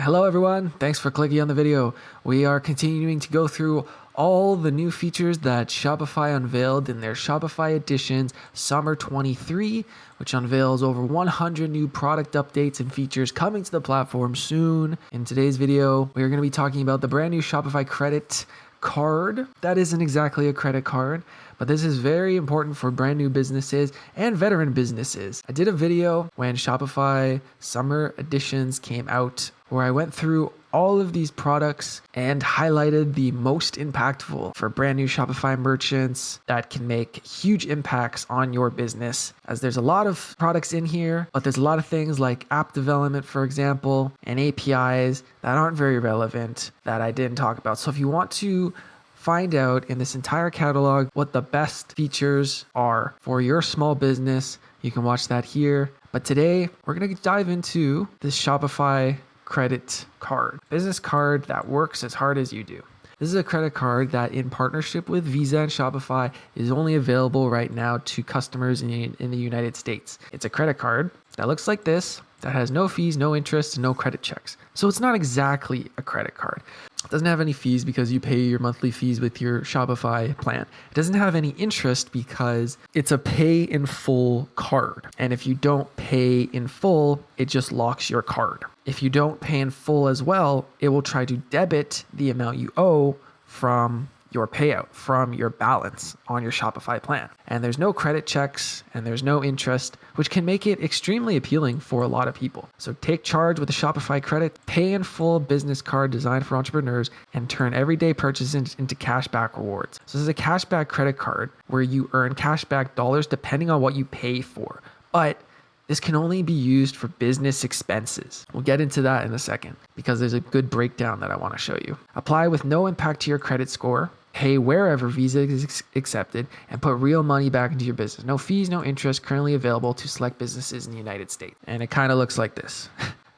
Hello everyone, thanks for clicking on the video. We are continuing to go through all the new features that Shopify unveiled in their Shopify Editions Summer 23, which unveils over 100 new product updates and features coming to the platform soon. In today's video, we are going to be talking about the brand new Shopify Credit card. That isn't exactly a credit card, but this is very important for brand new businesses and veteran businesses. I did a video when Shopify Summer Editions came out where I went through all of these products and highlighted the most impactful for brand new Shopify merchants that can make huge impacts on your business. As there's a lot of products in here, but there's a lot of things like app development, for example, and APIs that aren't very relevant that I didn't talk about. So if you want to find out in this entire catalog what the best features are for your small business, you can watch that here. But today we're going to dive into this Shopify credit card, business card that works as hard as you do. This is a credit card that in partnership with Visa and Shopify is only available right now to customers in the United States. It's a credit card that looks like this, that has no fees, no interest, no credit checks. So it's not exactly a credit card. It doesn't have any fees because you pay your monthly fees with your Shopify plan. It doesn't have any interest because it's a pay in full card. And if you don't pay in full, it just locks your card. If you don't pay in full as well, it will try to debit the amount you owe from your payout, from your balance on your Shopify plan. And there's no credit checks and there's no interest, which can make it extremely appealing for a lot of people. So take charge with the Shopify Credit, pay in full business card designed for entrepreneurs, and turn everyday purchases into cashback rewards. So this is a cashback credit card where you earn cashback dollars depending on what you pay for. But this can only be used for business expenses. We'll get into that in a second because there's a good breakdown that I want to show you. Apply with no impact to your credit score. Pay wherever Visa is accepted and put real money back into your business. No fees, no interest, currently available to select businesses in the United States. And it kind of looks like this.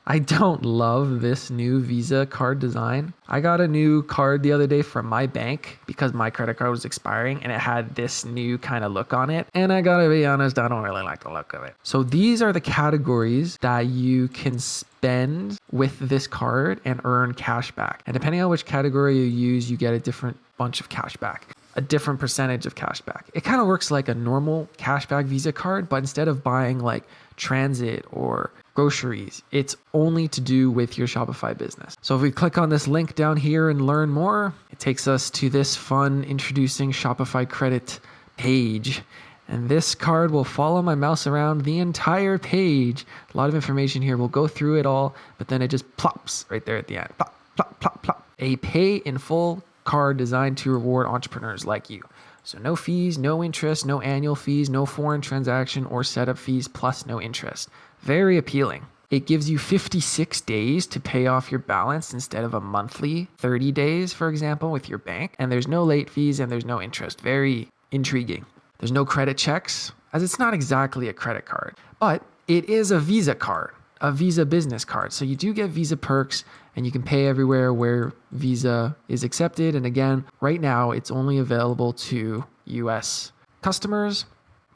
I don't love this new Visa card design. I got a new card the other day from my bank because my credit card was expiring and it had this new kind of look on it. And I gotta be honest, I don't really like the look of it. So these are the categories that you can spend with this card and earn cash back. And depending on which category you use, you get a different bunch of cash back, a different percentage of cash back. It kind of works like a normal cashback Visa card, but instead of buying like transit or groceries, it's only to do with your Shopify business. So if we click on this link down here and learn more, it takes us to this fun introducing Shopify Credit page. And this card will follow my mouse around the entire page. A lot of information here. We'll go through it all, but then it just plops right there at the end. Plop, plop, plop, plop. A pay in full card designed to reward entrepreneurs like you. So no fees, no interest, no annual fees, no foreign transaction or setup fees, plus no interest. Very appealing. It gives you 56 days to pay off your balance instead of a monthly 30 days, for example, with your bank. And there's no late fees and there's no interest. Very intriguing. There's no credit checks, as it's not exactly a credit card, but it is a Visa card, a Visa business card. So you do get Visa perks and you can pay everywhere where Visa is accepted. And again, right now it's only available to US customers.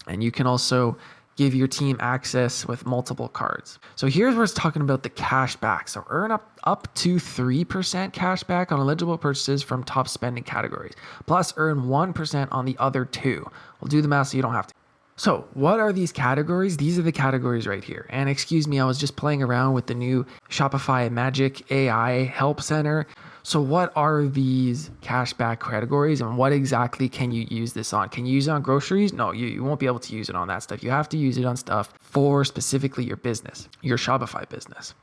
And you can also give your team access with multiple cards. So here's where it's talking about the cash back. So earn up to 3% cash back on eligible purchases from top spending categories, plus earn 1% on the other two. We'll do the math so you don't have to. So what are these categories? These are the categories right here. And excuse me, I was just playing around with the new Shopify Magic AI Help Center. So what are these cashback categories and what exactly can you use this on? Can you use it on groceries? No, you won't be able to use it on that stuff. You have to use it on stuff for specifically your business, your Shopify business.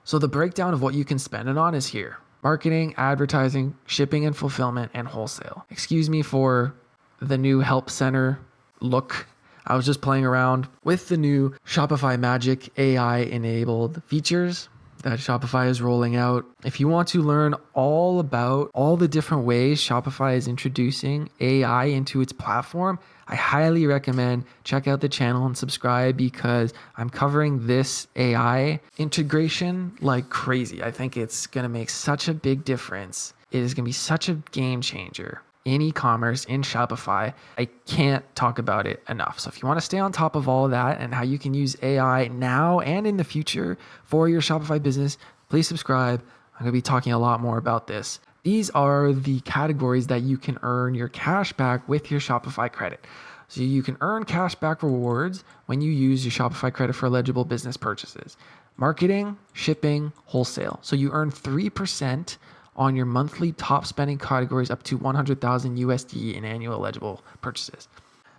So the breakdown of what you can spend it on is here. Marketing, advertising, shipping and fulfillment, and wholesale. Excuse me for the new Help Center look. I was just playing around with the new Shopify Magic AI enabled features that Shopify is rolling out. If you want to learn all about all the different ways Shopify is introducing AI into its platform, I highly recommend check out the channel and subscribe because I'm covering this AI integration like crazy. I think it's going to make such a big difference. It is going to be such a game changer in e-commerce, in Shopify. I can't talk about it enough. So if you want to stay on top of all of that and how you can use AI now and in the future for your Shopify business, please subscribe. I'm going to be talking a lot more about this. These are the categories that you can earn your cash back with your Shopify credit. So you can earn cashback rewards when you use your Shopify credit for eligible business purchases. Marketing, shipping, wholesale. So you earn 3% on your monthly top spending categories up to 100,000 USD in annual eligible purchases.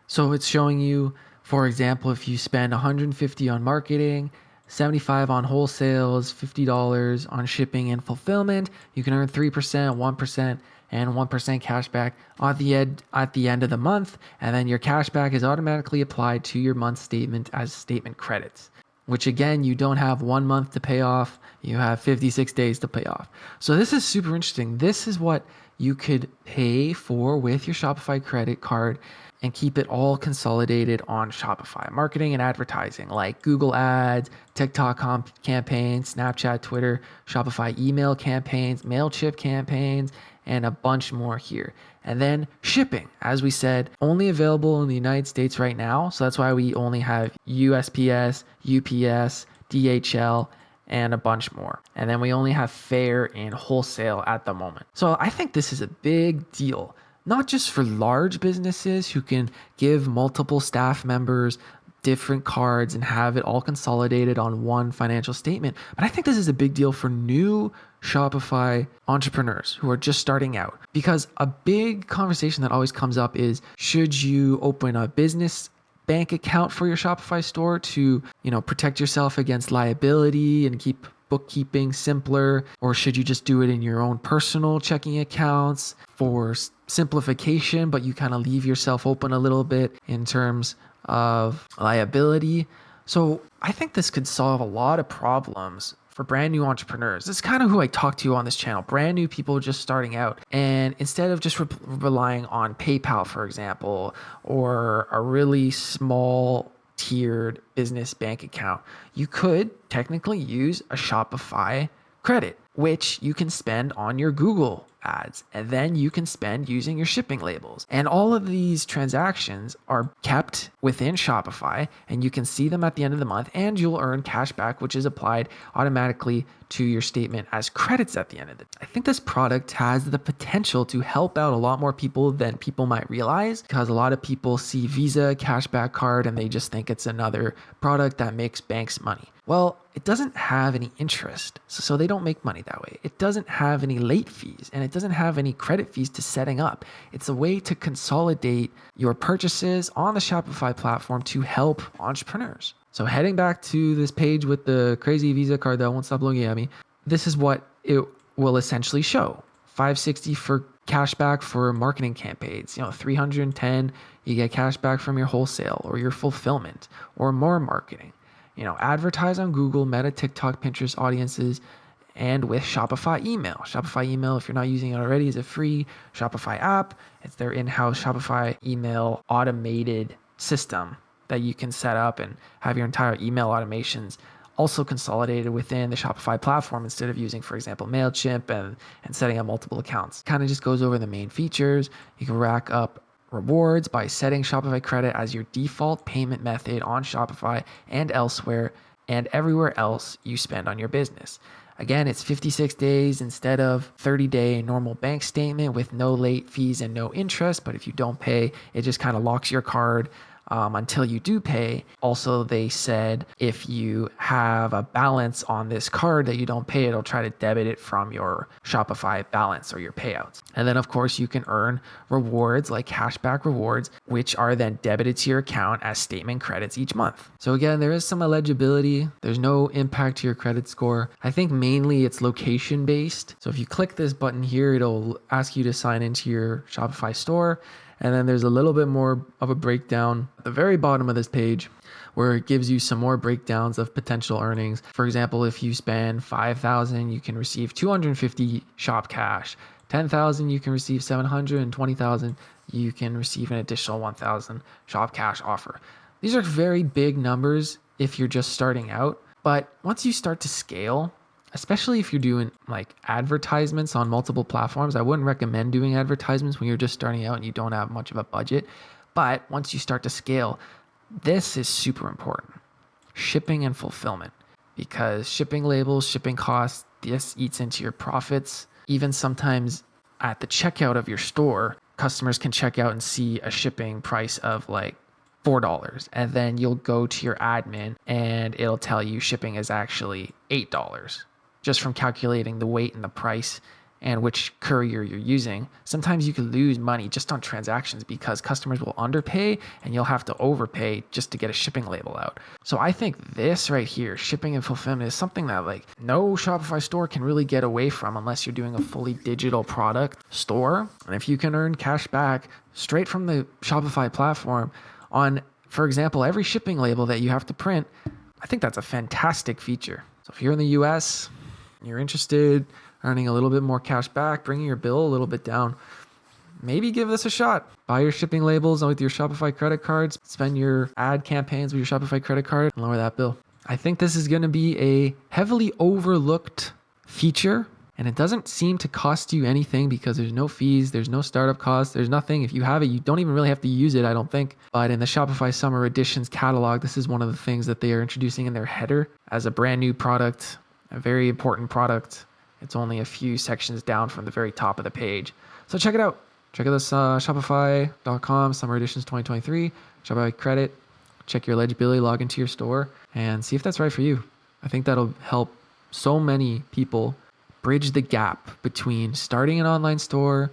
So it's showing you, for example, if you spend 150 on marketing, 75 on wholesales, $50 on shipping and fulfillment, you can earn 3%, 1%, and 1% cash back at the end of the month. And then your cash back is automatically applied to your month statement as statement credits, which again, you don't have 1 month to pay off. You have 56 days to pay off. So this is super interesting. This is what you could pay for with your Shopify credit card and keep it all consolidated on Shopify. Marketing and advertising like Google Ads, TikTok campaigns, Snapchat, Twitter, Shopify email campaigns, MailChimp campaigns, and a bunch more here. And then shipping, as we said, only available in the United States right now. So that's why we only have USPS, UPS, DHL, and a bunch more. And then we only have fair and wholesale at the moment. So I think this is a big deal, not just for large businesses who can give multiple staff members different cards and have it all consolidated on one financial statement, but I think this is a big deal for new Shopify entrepreneurs who are just starting out, because a big conversation that always comes up is, should you open a business bank account for your Shopify store to, protect yourself against liability and keep bookkeeping simpler, or should you just do it in your own personal checking accounts for simplification, but you kind of leave yourself open a little bit in terms of liability? So I think this could solve a lot of problems for brand new entrepreneurs. This is kind of who I talk to on this channel, brand new people just starting out. And instead of just relying on PayPal, for example, or a really small tiered business bank account, you could technically use a Shopify credit, which you can spend on your Google ads, and then you can spend using your shipping labels. And all of these transactions are kept within Shopify, and you can see them at the end of the month, and you'll earn cash back, which is applied automatically to your statement as credits at the end of it. I think this product has the potential to help out a lot more people than people might realize, because a lot of people see Visa cashback card and they just think it's another product that makes banks money. Well, it doesn't have any interest, so they don't make money that way. It doesn't have any late fees, and it doesn't have any credit fees to setting up. It's a way to consolidate your purchases on the Shopify platform to help entrepreneurs. So heading back to this page with the crazy Visa card that won't stop looking at me, this is what it will essentially show. $560 for cashback for marketing campaigns, $310, you get cashback from your wholesale or your fulfillment or more marketing. Advertise on Google, Meta, TikTok, Pinterest audiences, and with Shopify email. Shopify email, if you're not using it already, is a free Shopify app. It's their in-house Shopify email automated system that you can set up and have your entire email automations also consolidated within the Shopify platform instead of using, for example, MailChimp and setting up multiple accounts. Kind of just goes over the main features. You can rack up rewards by setting Shopify credit as your default payment method on Shopify and elsewhere and everywhere else you spend on your business. Again, it's 56 days instead of 30-day normal bank statement with no late fees and no interest. But if you don't pay, it just kind of locks your card until you do pay. Also, they said if you have a balance on this card that you don't pay, it'll try to debit it from your Shopify balance or your payouts. And then, of course, you can earn rewards like cashback rewards, which are then debited to your account as statement credits each month. So again, there is some eligibility. There's no impact to your credit score. I think mainly it's location based. So if you click this button here, it'll ask you to sign into your Shopify store. And then there's a little bit more of a breakdown at the very bottom of this page where it gives you some more breakdowns of potential earnings. For example, if you spend $5,000, you can receive $250 shop cash. $10,000, you can receive $700, and $20,000, you can receive an additional $1,000 shop cash offer. These are very big numbers if you're just starting out, but once you start to scale, especially if you're doing like advertisements on multiple platforms. I wouldn't recommend doing advertisements when you're just starting out and you don't have much of a budget. But once you start to scale, this is super important. Shipping and fulfillment, because shipping labels, shipping costs, this eats into your profits. Even sometimes at the checkout of your store, customers can check out and see a shipping price of like $4. And then you'll go to your admin and it'll tell you shipping is actually $8 just from calculating the weight and the price and which courier you're using. Sometimes you can lose money just on transactions because customers will underpay and you'll have to overpay just to get a shipping label out. So I think this right here, shipping and fulfillment, is something that like no Shopify store can really get away from unless you're doing a fully digital product store. And if you can earn cash back straight from the Shopify platform on, for example, every shipping label that you have to print, I think that's a fantastic feature. So if you're in the US, you're interested, earning a little bit more cash back, bringing your bill a little bit down, maybe give this a shot. Buy your shipping labels with your Shopify credit cards, spend your ad campaigns with your Shopify credit card, and lower that bill. I think this is going to be a heavily overlooked feature, and it doesn't seem to cost you anything because there's no fees, there's no startup costs, there's nothing. If you have it, you don't even really have to use it, I don't think. But in the Shopify Summer Editions catalog, this is one of the things that they are introducing in their header as a brand new product, a very important product. It's only a few sections down from the very top of the page. So check it out. Check out this shopify.com Summer Editions 2023, Shopify Credit. Check your eligibility, log into your store, and see if that's right for you. I think that'll help so many people bridge the gap between starting an online store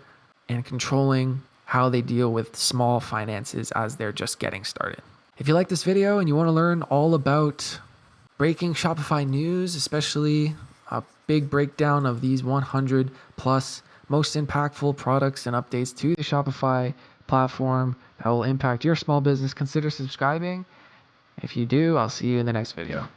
and controlling how they deal with small finances as they're just getting started. If you like this video and you want to learn all about breaking Shopify news, especially a big breakdown of these 100 plus most impactful products and updates to the Shopify platform that will impact your small business, consider subscribing. If you do, I'll see you in the next video.